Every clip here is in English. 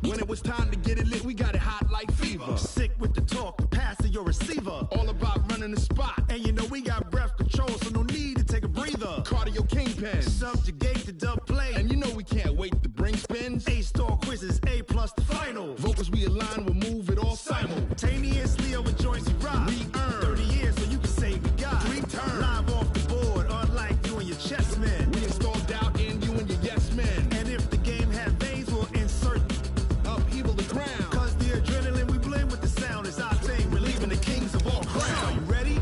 When it was time to get it lit, we got it hot like fever. Sick with the talk, the pass of your receiver. All about running the spot. And you know we got breath control, so no need to take a breather. Cardio kingpin. Subjugate the dub play. And you know we can't wait to bring spins. A-star quizzes, A+ the final. Vocals we align, we'll move it all simultaneously over joints we rock. We earn 30 years so you can say we got 3 turns. Live off the board, unlike you and your chess men. We install doubt in you and your yes men. And if the game had veins, we'll insert upheaval the ground. Cause the adrenaline we blend with the sound is our thing. We're leaving the kings of all crowns. Are you ready?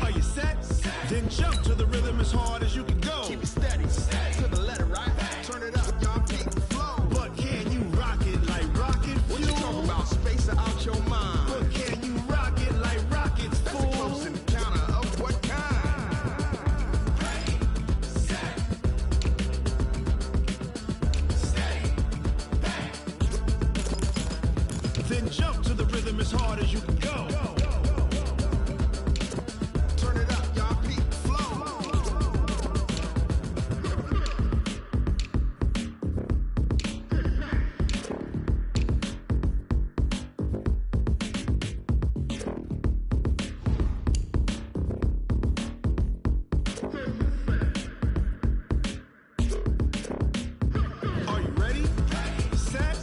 Are you set? Then jump to the rhythm as hard as you can go. Keep it steady, to the letter, right? Turn it up, y'all keep the flow. But can you rock it like rocket fuel? What you talking about? Space out your mind. But can you rock it like rockets, fool? That's a close encounter of what kind? Then jump to the rhythm as hard as you can go. Turn it up, y'all keep the flow. Are you ready? Set?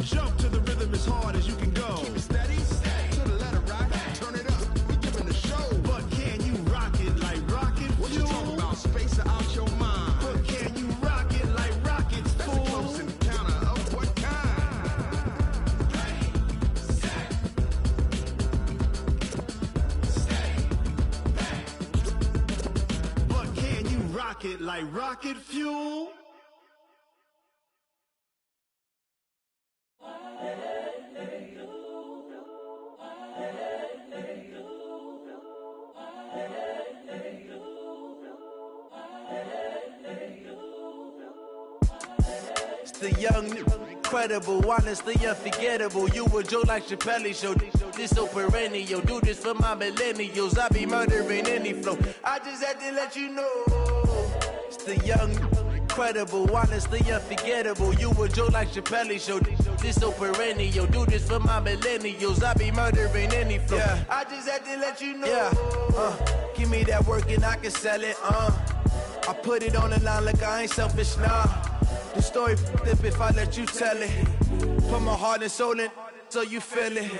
Jump to the rhythm as hard as you can go. Keep it steady, to the letter, right? Turn it up, we giving the show. But can you rock it like rocket What you fuel? talking about? Space out your mind. But can you rock it like rockets, That's a fool? close encounter of what kind? But can you rock it like rocket fuel? It's the young, incredible, honestly unforgettable. You a joke like Chappelle show. This so perennial. Do this for my millennials. I be murdering any flow. I just had to let you know. It's the young, incredible, honestly unforgettable. You a joke like Chappelle show. This so perennial. Do this for my millennials. I be murdering any flow. Yeah. I just had to let you know. Yeah. Give me that work and I can sell it. I put it on the line like I ain't selfish, nah. The story flip if I let you tell it. Put my heart and soul in so you feel it.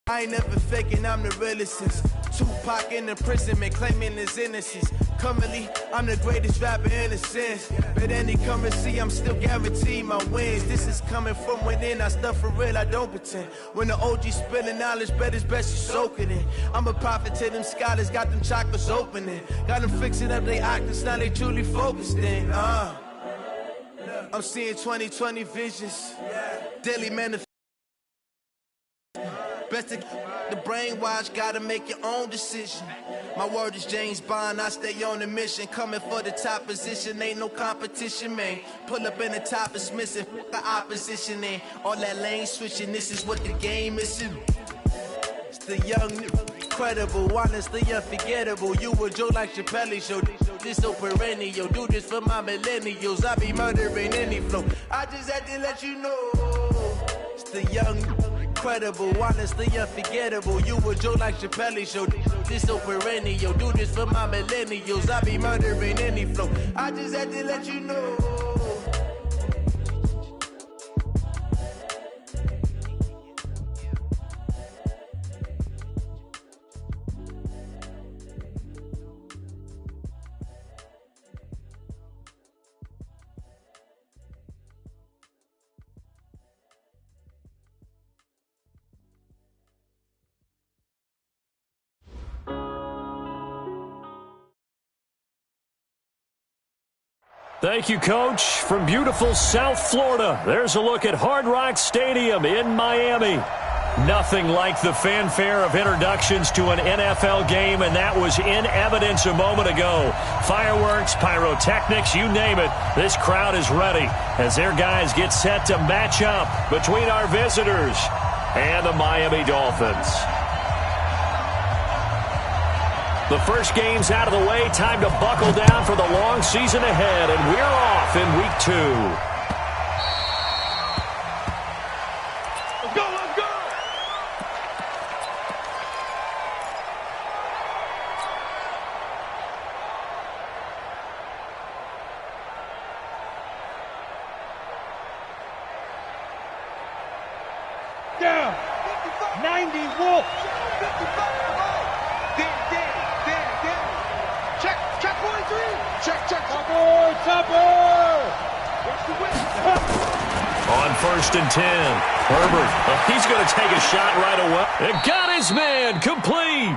I ain't never faking, I'm the realest since Tupac in imprisonment, claiming his innocence. Currently, I'm the greatest rapper in a sense. But any currency, I'm still guaranteed my wins. This is coming from within, I stuff for real, I don't pretend. When the OG spilling knowledge, bet it's best you soak it in. I'm a prophet to them scholars, got them chakras opening. Got them fixing up they octaves, now they truly focused in. I'm seeing 2020 visions, daily manifest. Best to the brainwash, gotta make your own decision. My word is James Bond, I stay on a mission. Coming for the top position, ain't no competition, man. Pull up in the top is missing, the opposition in. All that lane switching, this is what the game is. It's the young, incredible, honestly unforgettable. You a joke like Chappelle show. This so perennial. Do this for my millennials. I be murdering any flow. I just had to let you know. It's the young, incredible, honestly unforgettable. You a joke like Chappelle show. This so perennial. Do this for my millennials. I be murdering any flow. I just had to let you know. Thank you, Coach. From beautiful South Florida, there's a look at Hard Rock Stadium in Miami. Nothing like the fanfare of introductions to an NFL game, and that was in evidence a moment ago. Fireworks, pyrotechnics, you name it. This crowd is ready as their guys get set to match up between our visitors and the Miami Dolphins. The first game's out of the way. Time to buckle down for the long season ahead, and we're off in week 2. down. 90 Wolf. Check 43. Check. Topper. On 1st and 10, Herbert, he's going to take a shot right away. It got his man complete.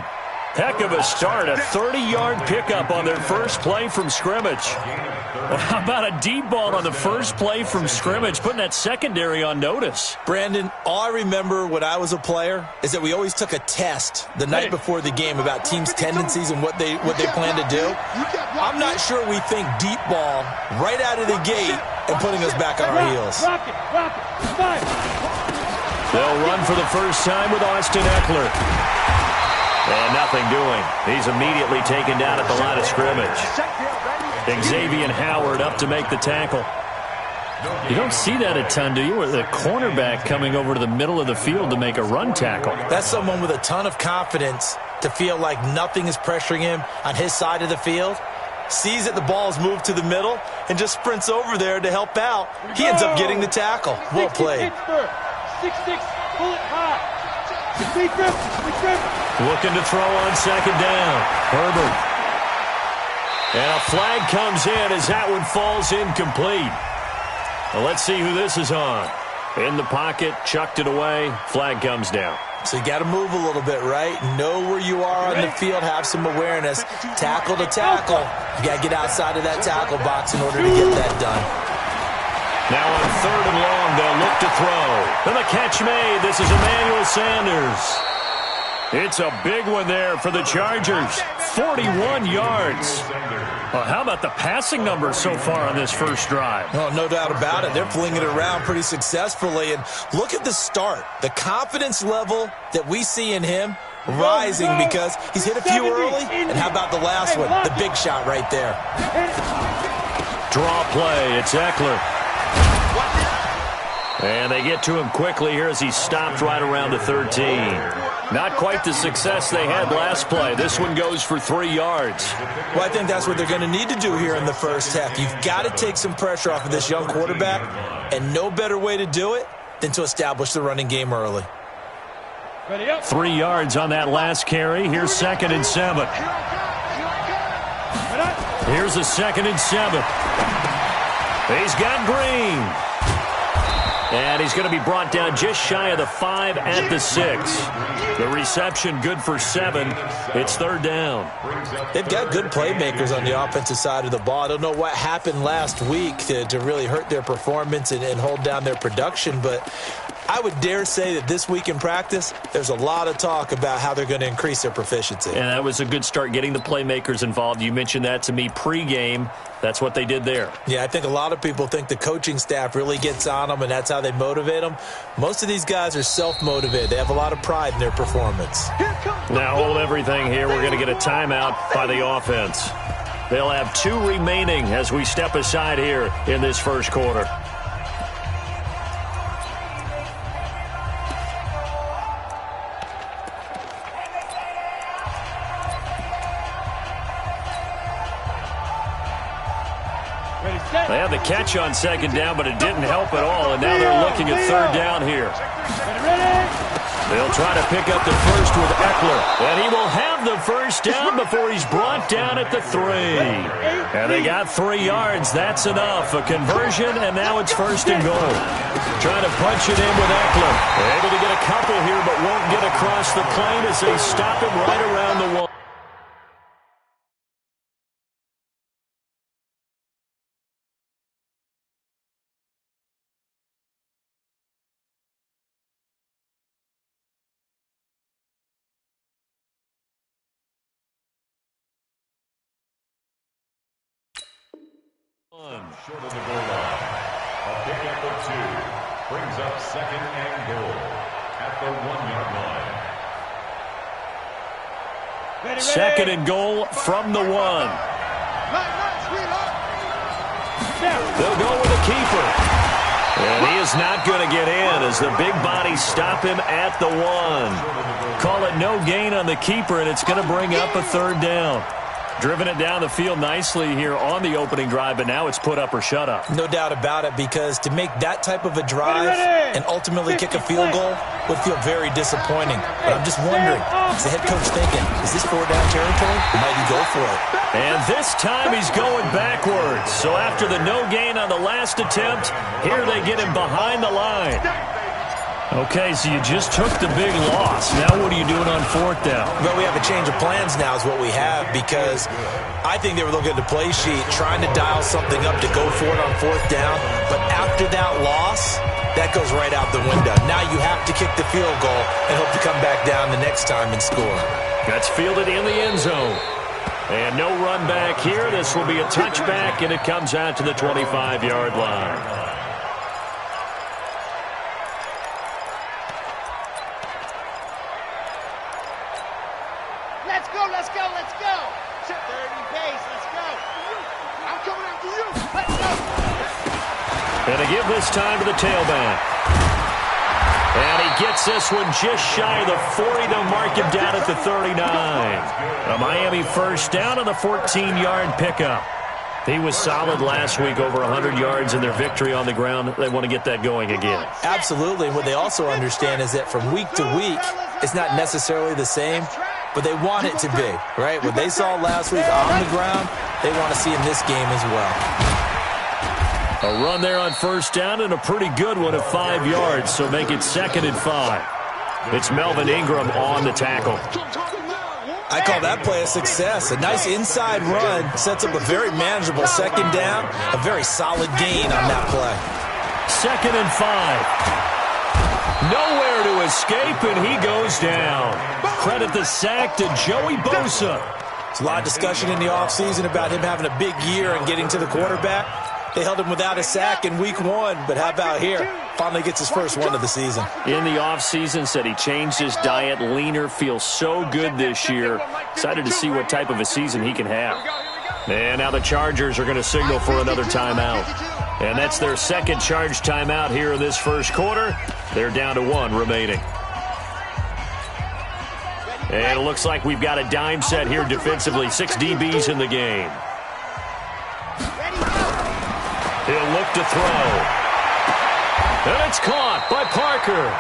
Heck of a start, a 30-yard pickup on their first play from scrimmage. Well, how about a deep ball on the first play from scrimmage, putting that secondary on notice? Brandon, all I remember when I was a player is that we always took a test the night before the game about teams' tendencies and what they plan to do. I'm not sure we think deep ball right out of the gate and putting us back on our heels. Rock it. 5. They'll run for the first time with Austin Eckler. And nothing doing. He's immediately taken down at the line of scrimmage. Xavier Howard up to make the tackle. You don't see that a ton, do you? With a cornerback coming over to the middle of the field to make a run tackle. That's someone with a ton of confidence to feel like nothing is pressuring him on his side of the field. Sees that the ball is moved to the middle and just sprints over there to help out. He ends up getting the tackle. Well played. 6-6, bullet high. Looking to throw on 2nd down. Herbert. And a flag comes in as that one falls incomplete. Well, let's see who this is on. In the pocket, chucked it away. Flag comes down. So you got to move a little bit, right? Know where you are on the field. Have some awareness. Tackle to tackle. You got to get outside of that tackle box in order to get that done. Now on 3rd and long, they'll look to throw. And the catch made. This is Emmanuel Sanders. It's a big one there for the Chargers. 41 yards. Well, how about the passing numbers so far on this first drive? Oh, no doubt about it. They're flinging it around pretty successfully. And look at the start. The confidence level that we see in him rising because he's hit a few early. And how about the last one? The big shot right there. Draw play. It's Eckler. And they get to him quickly here as he stopped right around the 13. Not quite the success they had last play. This one goes for 3 yards. Well, I think that's what they're going to need to do here in the first half. You've got to take some pressure off of this young quarterback, and no better way to do it than to establish the running game early. 3 yards on that last carry. Here's 2nd and 7. Here's a 2nd and 7. He's got Green. And he's going to be brought down just shy of the 5 at the 6. The reception good for 7. It's 3rd down. They've got good playmakers on the offensive side of the ball. I don't know what happened last week to really hurt their performance and hold down their production, but I would dare say that this week in practice, there's a lot of talk about how they're going to increase their proficiency. And that was a good start, getting the playmakers involved. You mentioned that to me pregame. That's what they did there. Yeah, I think a lot of people think the coaching staff really gets on them, and that's how they motivate them. Most of these guys are self-motivated. They have a lot of pride in their performance. Now hold everything here. We're going to get a timeout by the offense. They'll have 2 remaining as we step aside here in this first quarter. They had the catch on 2nd down, but it didn't help at all, and now they're looking at 3rd down here. They'll try to pick up the first with Eckler, and he will have the first down before he's brought down at the 3. And they got 3 yards. That's enough. A conversion, and now it's 1st and goal. Trying to punch it in with Eckler. Able to get a couple here, but won't get across the plane as they stop him right around the wall. Short of the goal line. A pickup of 2 brings up 2nd and goal at the 1-yard line. 2nd and goal from the 1. They'll go with a keeper. And he is not going to get in as the big bodies stop him at the 1. Call it no gain on the keeper, and it's going to bring up a 3rd down. Driven it down the field nicely here on the opening drive, but now it's put up or shut up. No doubt about it, because to make that type of a drive and ultimately kick a field goal would feel very disappointing. But I'm just wondering, is the head coach thinking, is this 4-down territory? Might he go for it? And this time he's going backwards. So after the no gain on the last attempt, here they get him behind the line. Okay, so you just took the big loss. Now what are you doing on 4th down? Well, we have a change of plans now is what we have, because I think they were looking at the play sheet, trying to dial something up to go for it on 4th down. But after that loss, that goes right out the window. Now you have to kick the field goal and hope to come back down the next time and score. That's fielded in the end zone. And no run back here. This will be a touchback, and it comes out to the 25-yard line. Let's go. Set 30 pace, let's go. I'm coming after you. Let's go. And they give this time to the tailback. And he gets this one just shy of the 40. They'll mark him down at the 39. A Miami first down on the 14-yard pickup. He was solid last week, over 100 yards in their victory on the ground. They want to get that going again. Absolutely. And what they also understand is that from week to week, it's not necessarily the same, but they want it to be, right? What they saw last week on the ground, they want to see in this game as well. A run there on first down, and a pretty good one of 5 yards, so make it 2nd and 5. It's Melvin Ingram on the tackle. I call that play a success. A nice inside run sets up a very manageable 2nd down, a very solid gain on that play. 2nd and 5. Nowhere to escape, and he goes down. Credit the sack to Joey Bosa. There's a lot of discussion in the offseason about him having a big year and getting to the quarterback. They held him without a sack in week 1, but how about here? Finally gets his first one of the season. In the offseason, said he changed his diet, leaner, feels so good this year. Excited to see what type of a season he can have. And now the Chargers are going to signal for another timeout. And that's their 2nd charge timeout here in this first quarter. They're down to 1 remaining. And it looks like we've got a dime set here defensively. 6 DBs in the game. He'll look to throw. And it's caught by Parker.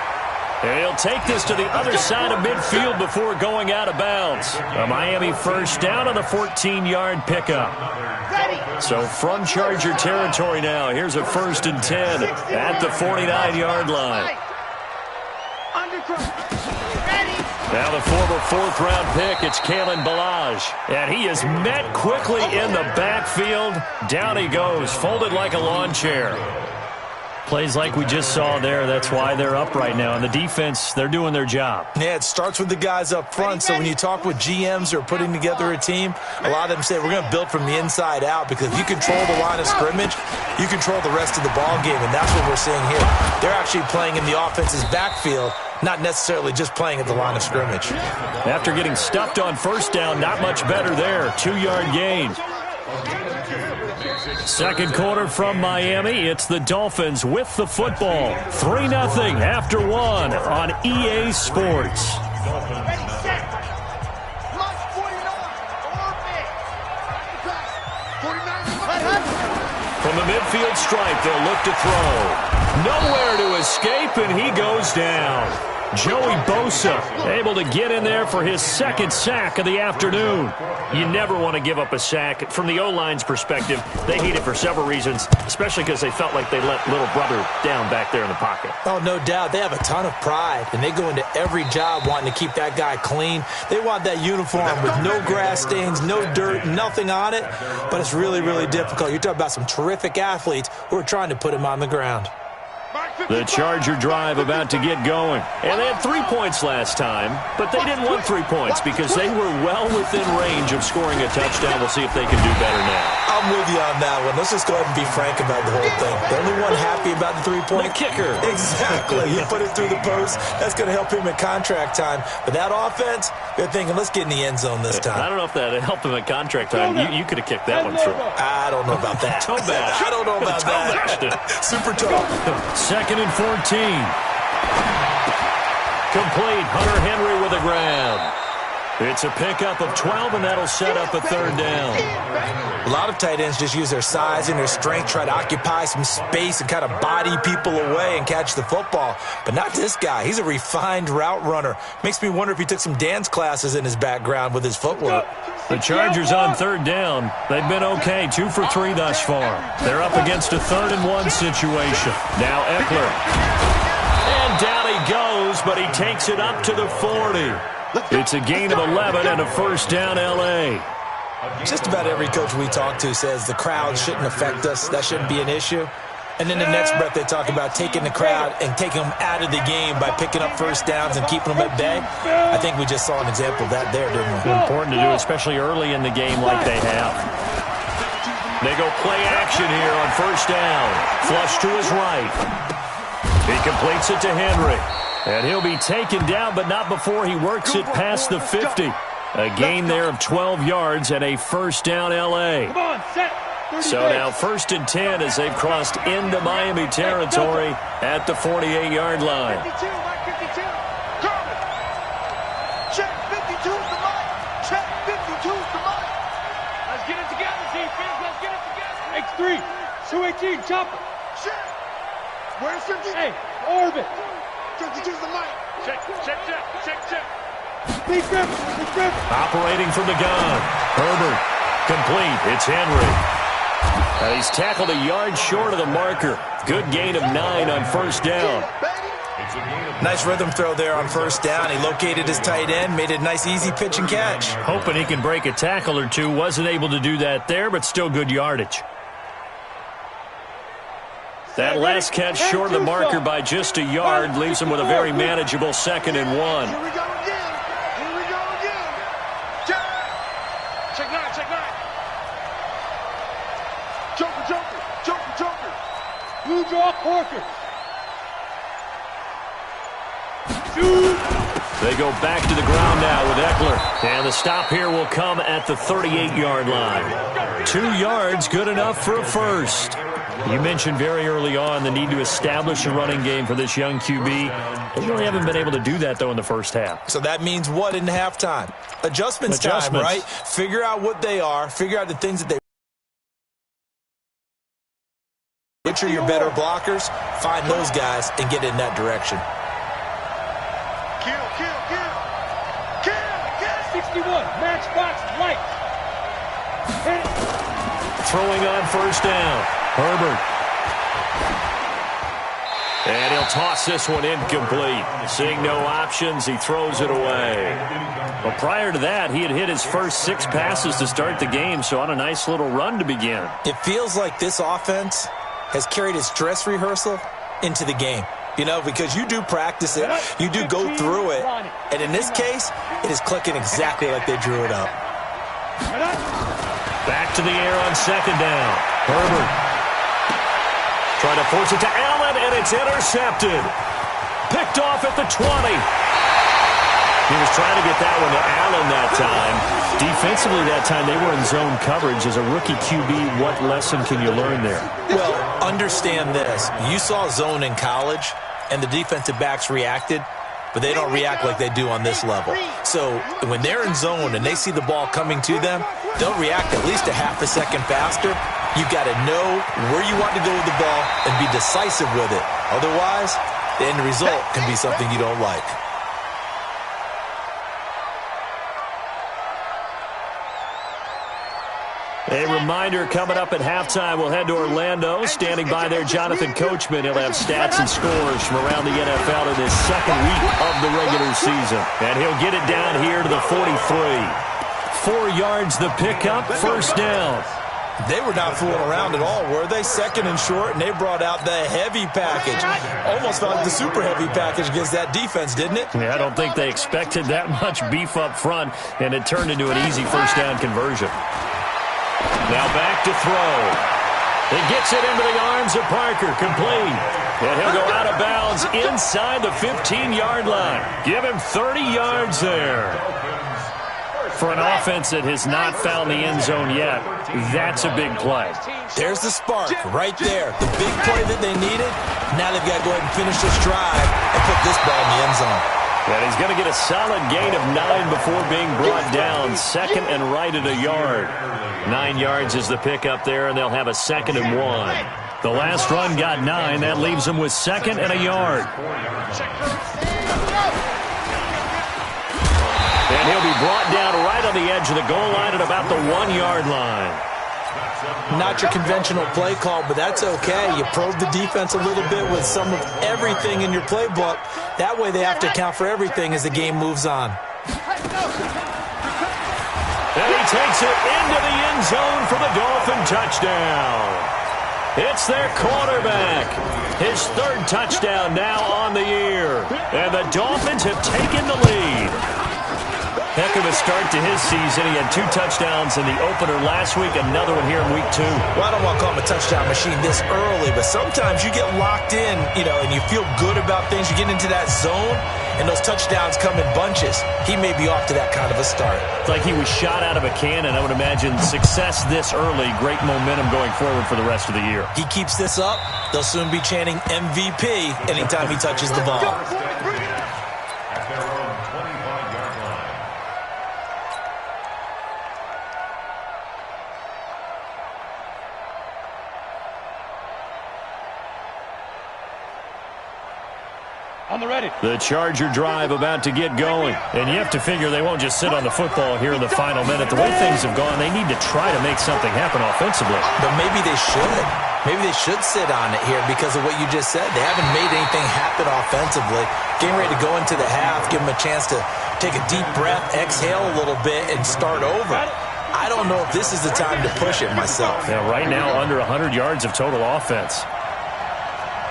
And he'll take this to the other side of midfield before going out of bounds. A Miami first down on the 14-yard pickup. So from Charger territory now, here's a 1st and 10 at the 49-yard line. Now the former 4th-round pick, it's Kalen Ballage. And he is met quickly in the backfield. Down he goes, folded like a lawn chair. Plays like we just saw there. That's why they're up right now. And the defense, they're doing their job. Yeah, it starts with the guys up front. So when you talk with GMs who are putting together a team, a lot of them say we're going to build from the inside out, because if you control the line of scrimmage, you control the rest of the ball game. And that's what we're seeing here. They're actually playing in the offense's backfield, not necessarily just playing at the line of scrimmage. After getting stuffed on first down, not much better there. 2-yard gain. 2nd quarter from Miami. It's the Dolphins with the football. 3-0 after 1 on EA Sports. From the midfield stripe, they'll look to throw. Nowhere to escape, and he goes down. Joey Bosa able to get in there for his 2nd sack of the afternoon. You never want to give up a sack. From the O-line's perspective, they hate it for several reasons, especially because they felt like they let little brother down back there in the pocket. Oh, no doubt. They have a ton of pride, and they go into every job wanting to keep that guy clean. They want that uniform with no grass stains, no dirt, nothing on it, but it's really, really difficult. You're talking about some terrific athletes who are trying to put him on the ground. The Charger drive about to get going. And they had 3 points last time, but they didn't want 3 points because they were well within range of scoring a touchdown. We'll see if they can do better now. I'm with you on that one. Let's just go ahead and be frank about the whole thing. The only one happy about the 3-point. The kicker. Exactly. You put it through the post. That's going to help him at contract time. But that offense, they're thinking, let's get in the end zone this time. I don't know if that helped him at contract time. You could have kicked that one through. I don't know about that. Toe bash. I don't know about that. Super tough. 2nd and 14. Complete. Hunter Henry with a grab. It's a pickup of 12, and that'll set up a third down. A lot of tight ends just use their size and their strength, try to occupy some space and kind of body people away and catch the football. But not this guy. He's a refined route runner. Makes me wonder if he took some dance classes in his background with his footwork. The Chargers on third down. They've been okay, 2 for 3 thus far. They're up against a 3rd-and-1 situation. Now Eckler. And down he goes, but he takes it up to the 40. It's a gain of 11 and a first down, L.A. Just about every coach we talk to says the crowd shouldn't affect us. That shouldn't be an issue. And then the next breath they talk about taking the crowd and taking them out of the game by picking up first downs and keeping them at bay. I think we just saw an example of that there, didn't we? Important to do, especially early in the game like they have. They go play action here on first down. Flush to his right. He completes it to Henry. And he'll be taken down, but not before he works it past the 50. A gain there of 12 yards and a first down, L.A. Come on, set. So now 1st and 10 as they've crossed into Miami territory at the 48-yard line. 52, Mike 52. Carmen. Check 52's the Mike. Check 52's the Mike. Let's get it together, defense. Let's get it together. X3, 218, chopper. Check. Where's 50? Hey, orbit. 52's the Mike. Check. Big grip. Operating from the gun. Herbert. Complete. It's Henry. He's tackled a yard short of the marker. Good gain of 9 on first down. Nice rhythm throw there on first down. He located his tight end, made a nice easy pitch and catch. Hoping he can break a tackle or two. Wasn't able to do that there, but still good yardage. That last catch short of the marker by just a yard leaves him with a very manageable 2nd and 1. Here we go again. Check 9. Joker. Blue draw, Corker. Shoot. They go back to the ground now with Eckler. And the stop here will come at the 38-yard line. 2 yards, good enough for a first. You mentioned very early on the need to establish a running game for this young QB. They really haven't been able to do that, though, in the first half. So that means what in halftime? Adjustments time, right? Figure out what they are. Figure out the things that they... Which are your better blockers? Find those guys and get in that direction. Kill. 61, matchbox light. Throwing on first down. Herbert. And he'll toss this one incomplete. Seeing no options, he throws it away. But prior to that, he had hit his first 6 passes to start the game, so on a nice little run to begin. It feels like this offense has carried its dress rehearsal into the game. You know, because you do practice it, you do go through it, and in this case, it is clicking exactly like they drew it up. Back to the air on second down. Herbert trying to force it to Allen, and it's intercepted. Picked off at the 20. He was trying to get that one to Allen that time. Defensively that time, they were in zone coverage. As a rookie QB, what lesson can you learn there? Well, understand this. You saw zone in college, and the defensive backs reacted, but they don't react like they do on this level. So when they're in zone and they see the ball coming to them, they'll react at least a half a second faster. You've got to know where you want to go with the ball and be decisive with it. Otherwise, the end result can be something you don't like. A reminder coming up at halftime, we'll head to Orlando. Standing by there, Jonathan Coachman. He'll have stats and scores from around the NFL in this second week of the regular season. And he'll get it down here to the 43. 4 yards the pickup, first down. They were not fooling around at all, were they? 2nd and short, and they brought out the heavy package. Almost felt like the super heavy package against that defense, didn't it? Yeah, I don't think they expected that much beef up front, and it turned into an easy first down conversion. Now back to throw. He gets it into the arms of Parker, complete. And he'll go out of bounds inside the 15-yard line. Give him 30 yards there. For an offense that has not found the end zone yet, that's a big play. There's the spark right there. The big play that they needed. Now they've got to go ahead and finish this drive and put this ball in the end zone. And he's going to get a solid gain of 9 before being brought down. Second and right at a yard. 9 yards is the pickup there, and they'll have a 2nd and 1. The last run got 9. That leaves them with 2nd and a yard. And he'll be brought down right on the edge of the goal line at about the 1-yard line. Not your conventional play call, but that's okay. You probe the defense a little bit with some of everything in your playbook. That way they have to account for everything as the game moves on. And he takes it into the end zone for the Dolphin touchdown. It's their quarterback. His 3rd touchdown now on the year. And the Dolphins have taken the lead. Heck of a start to his season. He had 2 touchdowns in the opener last week, another one here in week 2. Well, I don't want to call him a touchdown machine this early, but sometimes you get locked in, and you feel good about things. You get into that zone, and those touchdowns come in bunches. He may be off to that kind of a start. It's like he was shot out of a cannon. I would imagine success this early, great momentum going forward for the rest of the year. He keeps this up, they'll soon be chanting MVP anytime he touches the ball. At their own 25-yard line. On the ready. The Charger drive about to get going. And you have to figure they won't just sit on the football here in the final minute. The way things have gone, they need to try to make something happen offensively. But maybe they should. Maybe they should sit on it here because of what you just said. They haven't made anything happen offensively. Getting ready to go into the half, give them a chance to take a deep breath, exhale a little bit, and start over. I don't know if this is the time to push it myself. Yeah, right now under 100 yards of total offense.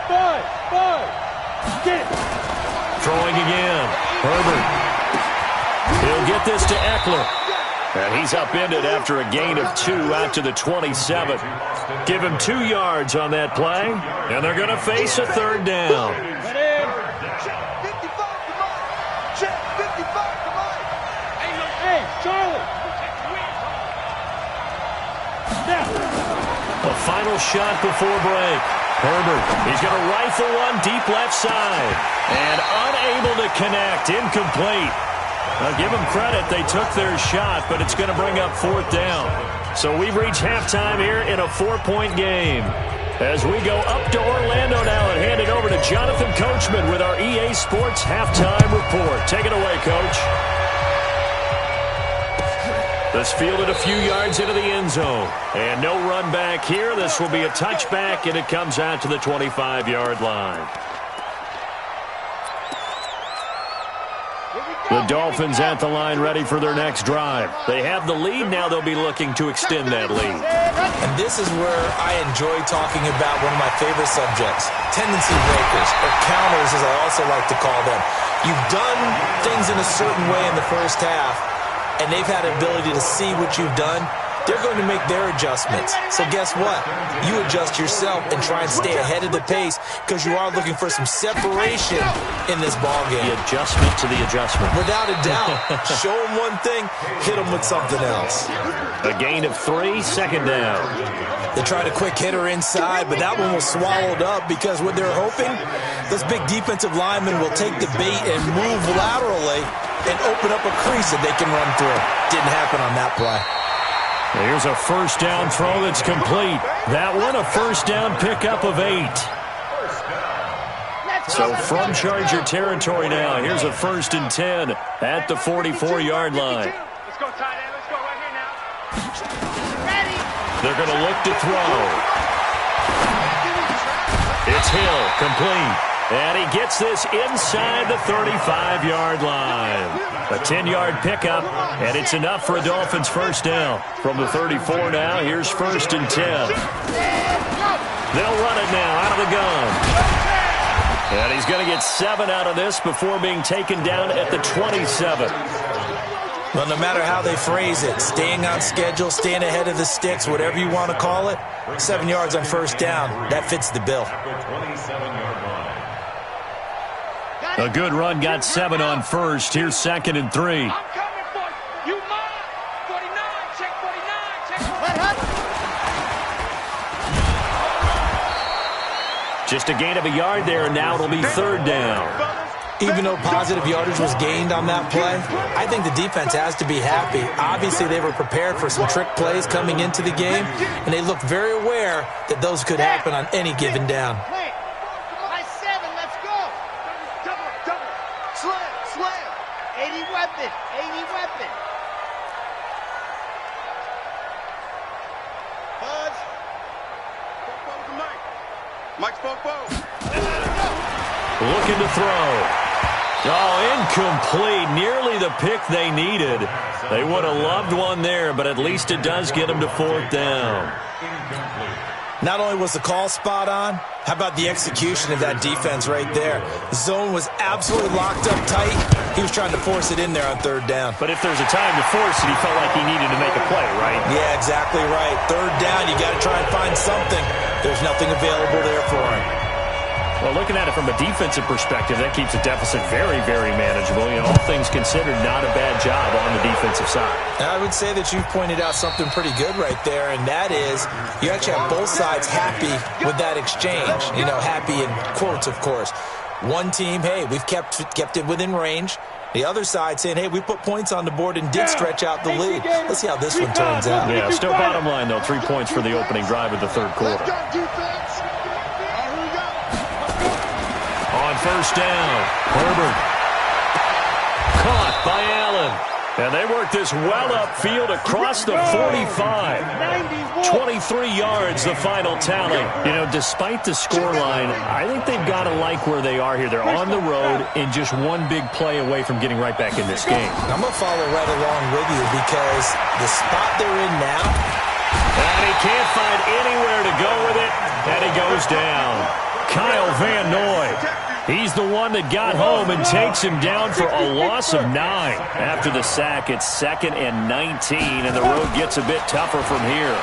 5. Get it. Throwing again. Herbert. He'll get this to Eckler. And he's upended after a gain of 2 out to the 27. Give him 2 yards on that play. And they're going to face a 3rd down. Hey, Charlie. A final shot before break. Herbert, he's going to rifle one deep left side. And unable to connect, incomplete. Now give them credit, they took their shot, but it's going to bring up 4th down. So we've reached halftime here in a 4-point game. As we go up to Orlando now and hand it over to Jonathan Coachman with our EA Sports Halftime Report. Take it away, Coach. This fielded a few yards into the end zone. And no run back here. This will be a touchback, and it comes out to the 25-yard line. The Dolphins at the line ready for their next drive. They have the lead. Now they'll be looking to extend that lead. And this is where I enjoy talking about one of my favorite subjects, tendency breakers, or counters as I also like to call them. You've done things in a certain way in the first half, and they've had an ability to see what you've done. They're going to make their adjustments. So guess what? You adjust yourself and try and stay ahead of the pace because you are looking for some separation in this ballgame. The adjustment to the adjustment. Without a doubt. Show them one thing, hit them with something else. A gain of 3, 2nd down. They tried a quick hitter inside, but that one was swallowed up because what they're hoping, this big defensive lineman will take the bait and move laterally and open up a crease that they can run through. Didn't happen on that play. Here's a 1st down throw that's complete. That one a 1st down pickup of 8. So from Charger territory now, here's a 1st and 10 at the 44-yard line. Let's go, tight end. Let's go right here now. They're going to look to throw. It's Hill, complete. And he gets this inside the 35-yard line. A 10-yard pickup, and it's enough for a Dolphins 1st down. From the 34 now, here's 1st and 10. They'll run it now out of the gun. And he's going to get 7 out of this before being taken down at the 27. Well, no matter how they phrase it, staying on schedule, staying ahead of the sticks, whatever you want to call it, 7 yards on 1st down, that fits the bill. A good run, got 7 on 1st. Here's 2nd and 3. I'm coming for you. You mine. 49. Check 49. Check 49. Just a gain of a yard there, and now it'll be 3rd down. Even though positive yardage was gained on that play, I think the defense has to be happy. Obviously, they were prepared for some trick plays coming into the game, and they looked very aware that those could happen on any given down. My 7, let's go. Double. Slam. 80 weapon. Buzz. Mike's Popo. Looking to throw. Oh, incomplete. Nearly the pick they needed. They would have loved one there, but at least it does get them to 4th down. Not only was the call spot on, how about the execution of that defense right there? The zone was absolutely locked up tight. He was trying to force it in there on 3rd down. But if there's a time to force it, he felt like he needed to make a play, right? Yeah, exactly right. 3rd down, you got to try and find something. There's nothing available there for him. Well, looking at it from a defensive perspective, that keeps the deficit very, very manageable. You know, all things considered, not a bad job on the defensive side. I would say that you've pointed out something pretty good right there, and that is you actually have both sides happy with that exchange. You know, happy in quotes, of course. One team, hey, we've kept it within range. The other side saying, hey, we put points on the board and did stretch out the lead. Let's see how this one turns out. Yeah, still bottom line, though. 3 points for the opening drive of the 3rd quarter. On 1st down, Herbert. Caught by Allen. And they work this well upfield across the 45. 23 yards, the final tally. You know, despite the scoreline, I think they've got to like where they are here. They're on the road and just one big play away from getting right back in this game. I'm going to follow right along with you because the spot they're in now. And he can't find anywhere to go with it, and he goes down. Kyle Van Noy. He's the one that got home and takes him down for a loss of 9. After the sack, it's 2nd and 19, and the road gets a bit tougher from here.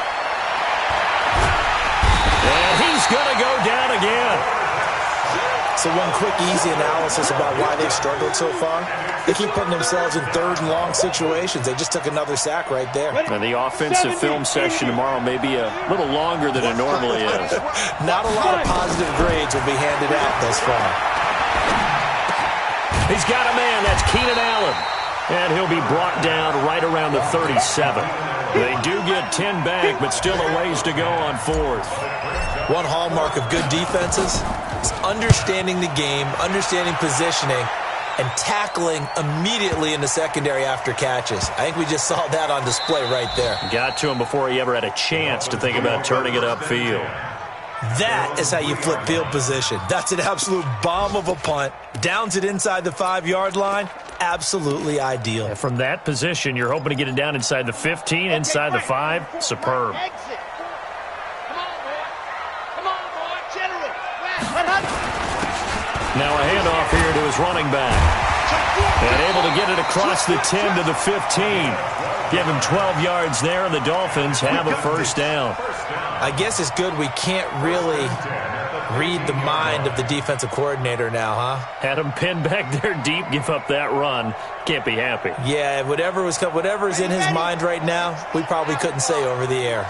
And he's going to go down again. So one quick, easy analysis about why they've struggled so far. They keep putting themselves in 3rd and long situations. They just took another sack right there. And the offensive film session tomorrow may be a little longer than it normally is. Not a lot of positive grades will be handed out thus far. He's got a man. That's Keenan Allen. And he'll be brought down right around the 37. They do get 10 back, but still a ways to go on 4th. One hallmark of good defenses is understanding the game, understanding positioning, and tackling immediately in the secondary after catches. I think we just saw that on display right there. Got to him before he ever had a chance to think about turning it upfield. That is how you flip field position. That's an absolute bomb of a punt. Downs it inside the 5-yard line. Absolutely ideal. And from that position, you're hoping to get it down inside the 15, inside the 5. Superb. Exit. Come on, boy. Generate. Now a handoff here to his running back. And able to get it across the 10 to the 15. Give him 12 yards there, and the Dolphins have a 1st down. I guess it's good we can't really read the mind of the defensive coordinator now, huh? Had him pinned back there deep, give up that run. Can't be happy. Yeah, whatever's in his mind right now, we probably couldn't say over the air.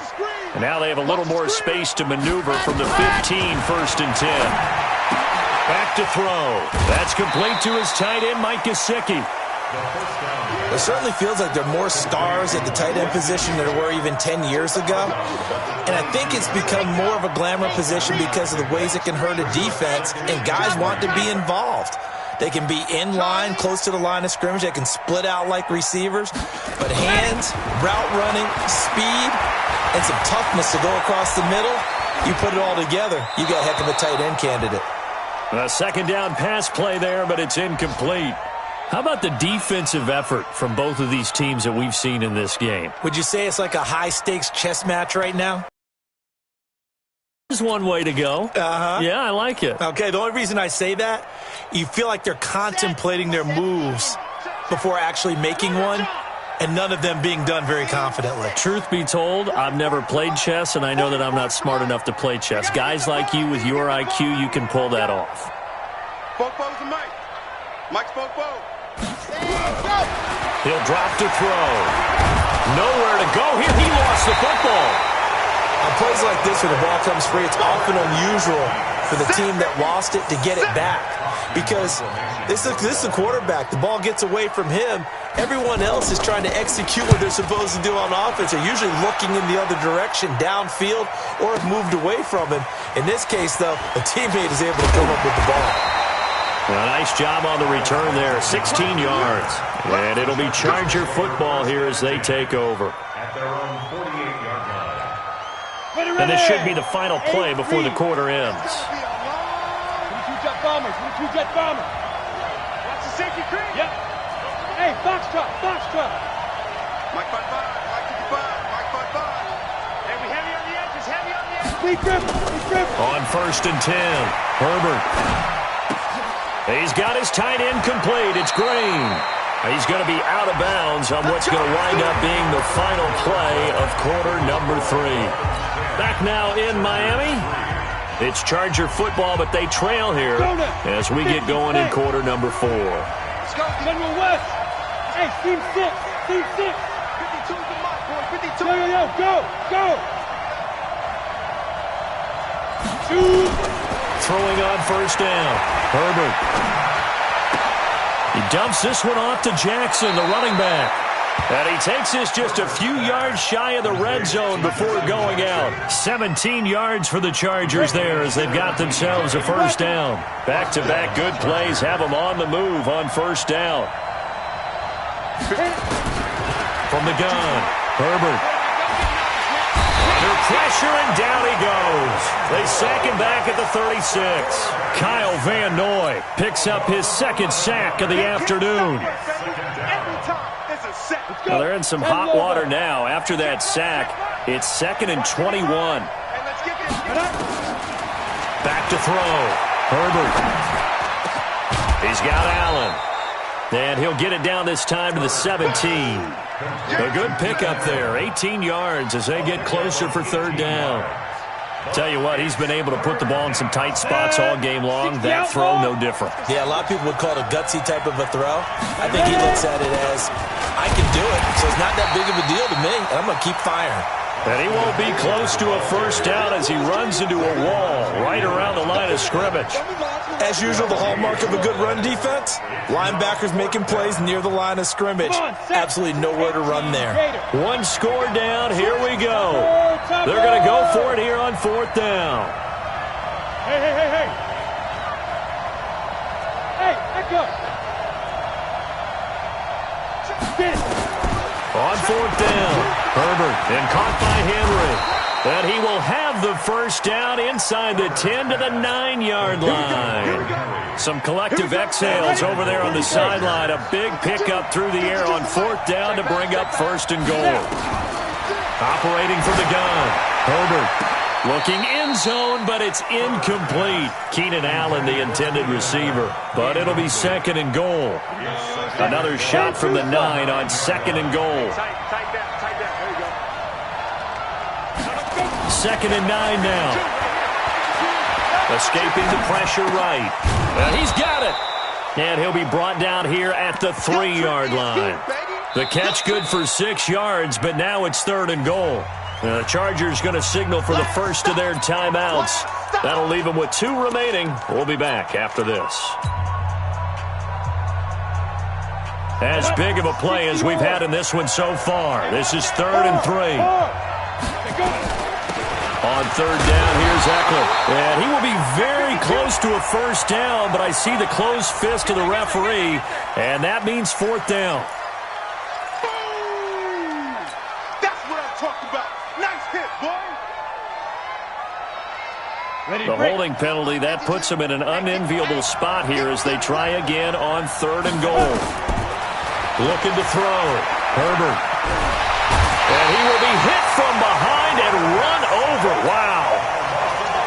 And now they have a little more space to maneuver from the 15, 1st and 10. Back to throw. That's complete to his tight end, Mike Gesicki. It certainly feels like there are more stars at the tight end position than there were even 10 years ago. And I think it's become more of a glamour position because of the ways it can hurt a defense, and guys want to be involved. They can be in line, close to the line of scrimmage. They can split out like receivers. But hands, route running, speed, and some toughness to go across the middle, you put it all together, you got a heck of a tight end candidate. A 2nd down pass play there, but it's incomplete. How about the defensive effort from both of these teams that we've seen in this game? Would you say it's like a high-stakes chess match right now? There's one way to go. Uh-huh. Yeah, I like it. Okay, the only reason I say that, you feel like they're contemplating their moves before actually making one, and none of them being done very confidently. Truth be told, I've never played chess, and I know that I'm not smart enough to play chess. Guys like you with your IQ, you can pull that off. Popo's to Mike. Mike's Popo. He'll drop to throw. Nowhere to go here. He lost the football. On plays like this where the ball comes free, it's often unusual for the team that lost it to get it back. because this is a quarterback. The ball gets away from him. Everyone else is trying to execute what they're supposed to do on offense. They're usually looking in the other direction, downfield, or have moved away from him. In this case, though, a teammate is able to come up with the ball. A nice job on the return there, 16 yards. And it'll be Charger football here as they take over. At their own 48-yard line. And this should be the final play before the quarter ends. 22-jet bombers, 22-jet bombers. Watch the safety cream. Yep. Hey, box truck, box truck. Mike 55, Mike 55, Mike 55. Hey, we heavy on the edges, heavy on the edges. Speed grip. On 1st and 10, Herbert. He's got his tight end complete. It's Green. He's going to be out of bounds on what's going to wind up being the final play of quarter number 3. Back now in Miami. It's Charger football, but they trail here as we get going in quarter number 4. Let's go. General West. Hey, team 6. Team 6. 52 the mark, boy. 52. Yo, go. Shoot. Throwing on 1st down. Herbert. He dumps this one off to Jackson, the running back. And he takes this just a few yards shy of the red zone before going out. 17 yards for the Chargers there as they've got themselves a 1st down. Back-to-back good plays have them on the move on 1st down. From the gun, Herbert. Under pressure, and down he goes. They sack him back at the 36. Kyle Van Noy picks up his 2nd sack of the afternoon. Well, they're in some hot water now. After that sack, it's 2nd and 21. Back to throw. Herbert. He's got Allen. And he'll get it down this time to the 17. A good pickup there. 18 yards as they get closer for 3rd down. Tell you what, he's been able to put the ball in some tight spots all game long. That throw, no different. Yeah, a lot of people would call it a gutsy type of a throw. I think he looks at it as, I can do it, so it's not that big of a deal to me, and I'm going to keep firing. And he won't be close to a 1st down as he runs into a wall right around the line of scrimmage. As usual, the hallmark of a good run defense, linebackers making plays near the line of scrimmage. Absolutely nowhere to run there. 1 score down. Here we go. They're going to go for it here on 4th down. Hey. Hey, back up. Spin. On 4th down, Herbert, and caught by Henry. And he will have the 1st down inside the 10 to the 9-yard line. Some collective exhales over there on the sideline. A big pickup through the air on 4th down to bring up 1st and goal. Operating from the gun, Herbert. Looking end zone, but it's incomplete. Keenan Allen, the intended receiver. But it'll be 2nd and goal. Another shot from the 9 on 2nd and goal. Tight down. There you go. 2nd and 9 now. Escaping the pressure right. And he's got it. And he'll be brought down here at the 3-yard line. The catch good for 6 yards, but now it's 3rd and goal. The Chargers going to signal for the first of their timeouts. That'll leave them with 2 remaining. We'll be back after this. As big of a play as we've had in this one so far. This is 3rd and 3. On 3rd down, here's Eckler. And he will be very close to a 1st down, but I see the closed fist of the referee, and that means 4th down. Boom! That's what I'm talking about. Nice hit, boy. The holding penalty, that puts them in an unenviable spot here as they try again on 3rd and goal. Looking to throw. Herbert. And he will be hit from behind and run over. Wow.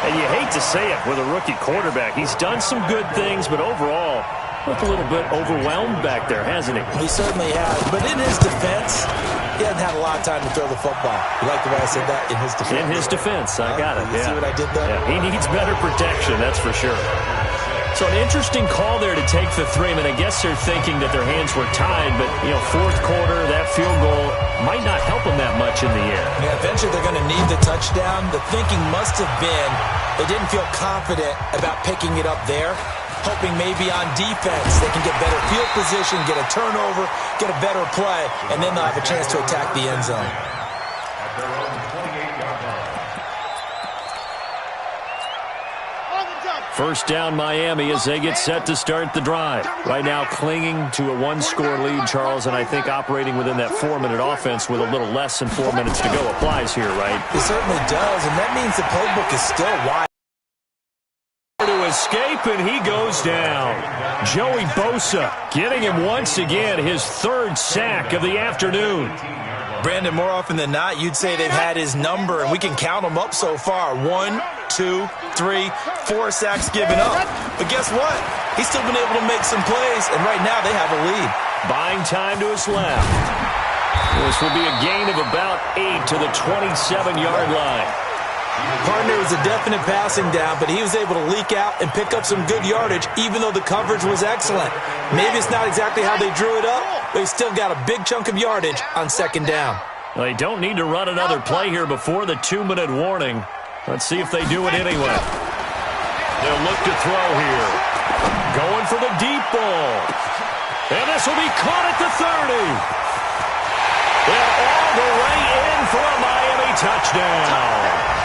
And you hate to say it with a rookie quarterback. He's done some good things, but overall, looked a little bit overwhelmed back there, hasn't he? He certainly has. But in his defense, he hasn't had a lot of time to throw the football. You like the way I said that? In his defense. In his defense. I got it. You see what I did there? Yeah, he needs better protection, that's for sure. So an interesting call there to take the 3. I mean, I guess they're thinking that their hands were tied, but, 4th quarter, that field goal might not help them that much in the air. Yeah, eventually they're going to need the touchdown. The thinking must have been they didn't feel confident about picking it up there. hoping maybe on defense they can get better field position, get a turnover, get a better play, and then they'll have a chance to attack the end zone. At their own 28-yard line. First down Miami as they get set to start the drive. Right now clinging to a one-score lead, Charles, and I think operating within that 4-minute offense with a little less than 4 minutes to go applies here, right? It certainly does, and that means the playbook is still wide. To escape, and he goes down. Joey Bosa getting him once again his third sack of the afternoon. Brandon, more often than not, you'd say they've had his number, and we can count them up so far. 1, 2, 3, 4 sacks given up. But guess what? He's still been able to make some plays, and right now they have a lead. Buying time to his left. This will be a gain of about 8 to the 27-yard line. Partner was a definite passing down, but he was able to leak out and pick up some good yardage, even though the coverage was excellent. Maybe it's not exactly how they drew it up, but he still got a big chunk of yardage on second down. They don't need to run another play here before the 2-minute warning. Let's see if they do it anyway. They'll look to throw here. Going for the deep ball. And this will be caught at the 30. And all the way in for a Miami touchdown.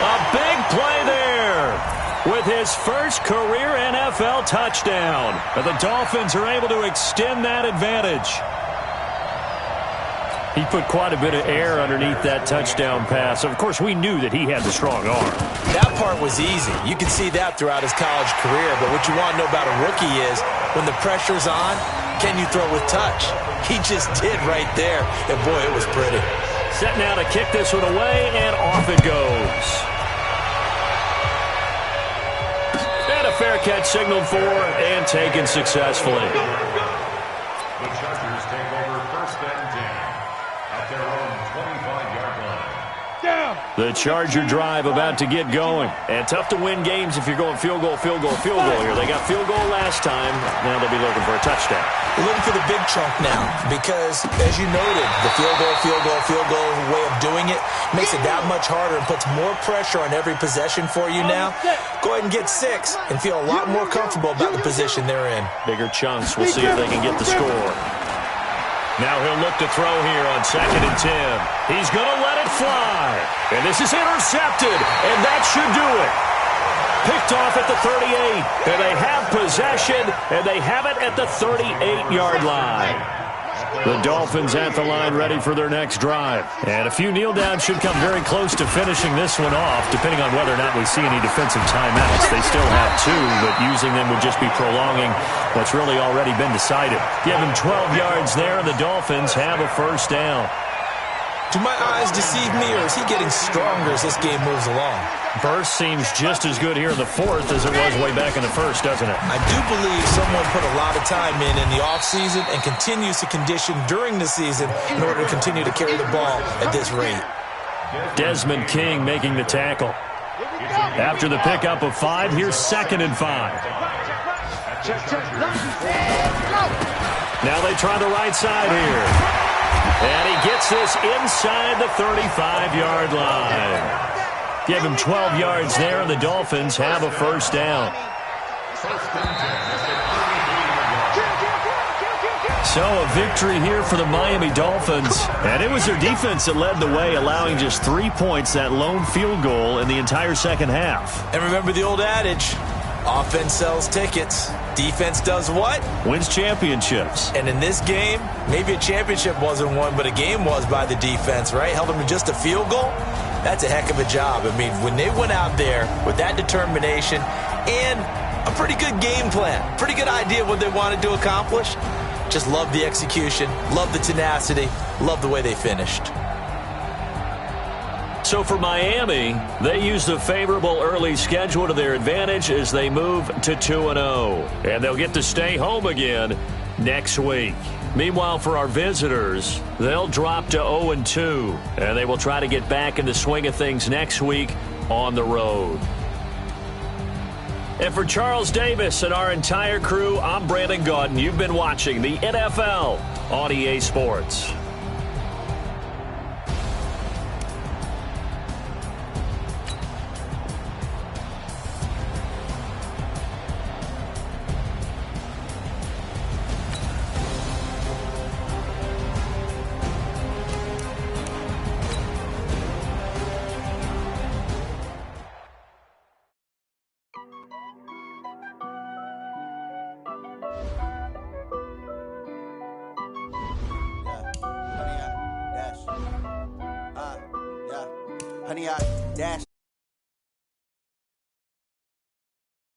A big play there with his first career NFL touchdown. And the Dolphins are able to extend that advantage. He put quite a bit of air underneath that touchdown pass. Of course, we knew that he had the strong arm. That part was easy. You can see that throughout his college career. But what you want to know about a rookie is when the pressure's on, can you throw with touch? He just did right there. And, boy, it was pretty. Set now to kick this one away, and off it goes. And a fair catch signaled for and taken successfully. The Chargers take over first and 10 at their own 25-yard line. The Charger drive about to get going. And tough to win games if you're going field goal, field goal, field goal here. They got field goal last time. Now they'll be looking for a touchdown. They're looking for the big chunk now because, as you noted, the field goal way of doing it makes it that much harder and puts more pressure on every possession for you now. Go ahead and get 6 and feel a lot more comfortable about the position they're in. Bigger chunks. We'll see if they can get the score. Now he'll look to throw here on 2nd and 10. He's going to let it fly. And this is intercepted, and that should do it. Picked off at the 38, and they have possession, and they have it at the 38-yard line. The Dolphins at the line ready for their next drive. And a few kneel downs should come very close to finishing this one off, depending on whether or not we see any defensive timeouts. They still have 2, but using them would just be prolonging what's really already been decided. Give him 12 yards there, and the Dolphins have a first down. Do my eyes deceive me, or is he getting stronger as this game moves along? Burst seems just as good here in the 4th as it was way back in the 1st, doesn't it? I do believe someone put a lot of time in the offseason and continues to condition during the season in order to continue to carry the ball at this rate. Desmond King making the tackle. After the pickup of 5, here's 2nd and 5. Now they try the right side here. And he gets this inside the 35-yard line. Give him 12 yards there, and the Dolphins have a first down. So a victory here for the Miami Dolphins. And it was their defense that led the way, allowing just 3 points, that lone field goal in the entire second half. And remember the old adage, offense sells tickets. Defense does what? Wins championships. And in this game, maybe a championship wasn't won, but a game was by the defense, right? Held them to just a field goal. That's a heck of a job. I mean, when they went out there with that determination and a pretty good game plan, pretty good idea of what they wanted to accomplish, just love the execution, love the tenacity, love the way they finished. So for Miami, they used a favorable early schedule to their advantage as they move to 2-0. And they'll get to stay home again next week. Meanwhile, for our visitors, they'll drop to 0-2. And they will try to get back in the swing of things next week on the road. And for Charles Davis and our entire crew, I'm Brandon Gaudin. You've been watching the NFL on EA Sports. Honey, I dash.